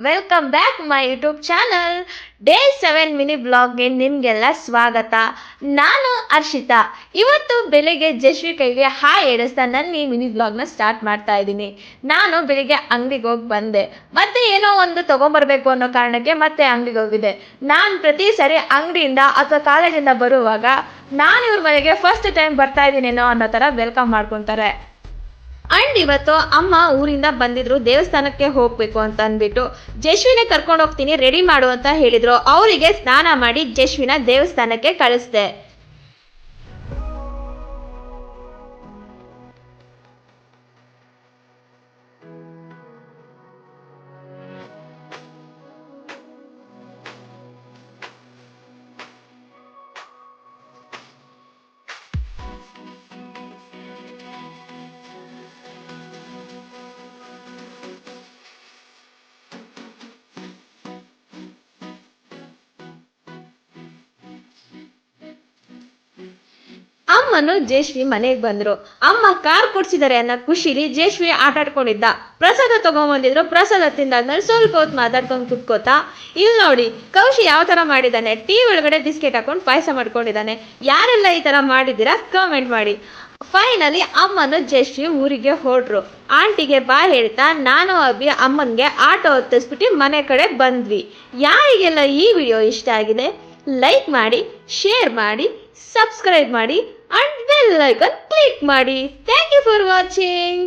Welcome back my YouTube channel. Day 7 mini ಬ್ಲಾಗ್ಗೆ ನಿಮಗೆಲ್ಲ ಸ್ವಾಗತ. ನಾನು ಹರ್ಷಿತಾ. ಇವತ್ತು ಬೆಳಿಗ್ಗೆ ಜಶ್ವಿ ಕೈಗೆ ಹಾಯ್ ಹೇಳಿಸ್ತಾ ನನ್ನ ಈ ಮಿನಿ ಬ್ಲಾಗ್ನ ಸ್ಟಾರ್ಟ್ ಮಾಡ್ತಾ ಇದ್ದೀನಿ. ನಾನು ಬೆಳಿಗ್ಗೆ ಅಂಗಡಿಗೆ ಹೋಗಿ ಬಂದೆ, ಮತ್ತೆ ಏನೋ ಒಂದು ತೊಗೊಂಬರ್ಬೇಕು ಅನ್ನೋ ಕಾರಣಕ್ಕೆ ಮತ್ತೆ ಅಂಗಡಿಗೆ ಹೋಗಿದ್ದೆ. ನಾನು ಪ್ರತಿ ಸರಿ ಅಂಗಡಿಯಿಂದ ಅಥವಾ ಕಾಲೇಜಿಂದ ಬರುವಾಗ ನಾನು ಇವ್ರ ಮನೆಗೆ ಫಸ್ಟ್ ಟೈಮ್ ಬರ್ತಾ ಇದ್ದೀನೇನೋ ಅನ್ನೋ ಥರ ವೆಲ್ಕಮ್ ಮಾಡ್ಕೊತಾರೆ. ಅಂಡ್ ಇವತ್ತು ಅಮ್ಮ ಊರಿಂದ ಬಂದಿದ್ರು, ದೇವಸ್ಥಾನಕ್ಕೆ ಹೋಗ್ಬೇಕು ಅಂತ ಅಂದ್ಬಿಟ್ಟು ಜಶ್ವಿನ ಕರ್ಕೊಂಡು ಹೋಗ್ತೀನಿ ರೆಡಿ ಮಾಡು ಅಂತ ಹೇಳಿದ್ರು. ಅವರಿಗೆ ಸ್ನಾನ ಮಾಡಿ ಜಶ್ವಿನ ದೇವಸ್ಥಾನಕ್ಕೆ ಕಳಿಸ್ದೆ. ಅಮ್ಮನು ಜೇಶ್ವಿ ಮನೆಗೆ ಬಂದ್ರು. ಅಮ್ಮ ಕಾರ್ ಕೊಡ್ಸಿದ್ದಾರೆ ಅನ್ನೋ ಖುಷಿಲಿ ಜೇಶ್ವಿ ಆಟ ಆಡ್ಕೊಂಡಿದ್ದ. ಪ್ರಸಾದ ತಗೊಂಡ್ಬಂದಿದ್ರು, ಪ್ರಸಾದ ತಿಂದಾದ್ಮೇಲೆ ಸ್ವಲ್ಪ ಹೊತ್ತು ಮಾತಾಡ್ಕೊಂಡು ಕುತ್ಕೋತಾ, ಇಲ್ಲಿ ನೋಡಿ ಕೌಶಿ ಯಾವ ತರ ಮಾಡಿದ್ದಾನೆ, ಟೀ ಒಳಗಡೆ ಬಿಸ್ಕೆಟ್ ಹಾಕೊಂಡು ಪಾಯಸ ಮಾಡ್ಕೊಂಡಿದ್ದಾನೆ. ಯಾರೆಲ್ಲ ಈ ತರ ಮಾಡಿದ್ದೀರಾ ಕಾಮೆಂಟ್ ಮಾಡಿ. ಫೈನಲಿ ಅಮ್ಮನು ಜಶ್ವಿ ಊರಿಗೆ ಹೊರಟ್ರು. ಆಂಟಿಗೆ ಬಾಯ್ ಹೇಳ್ತಾ ನಾನು ಅಭಿ ಅಮ್ಮನಿಗೆ ಆಟೋ ಹತ್ತಿಸ್ಬಿಟ್ಟು ಮನೆ ಕಡೆ ಬಂದ್ವಿ. ಯಾರಿಗೆಲ್ಲ ಈ ವಿಡಿಯೋ ಇಷ್ಟ ಆಗಿದೆ ಲೈಕ್ ಮಾಡಿ, ಶೇರ್ ಮಾಡಿ, ಸಬ್ಸ್ಕ್ರೈಬ್ ಮಾಡಿ ಅಂಡ್ ಬೆಲ್ ಐಕಾನ್ ಕ್ಲಿಕ್ ಮಾಡಿ. Thank you for watching.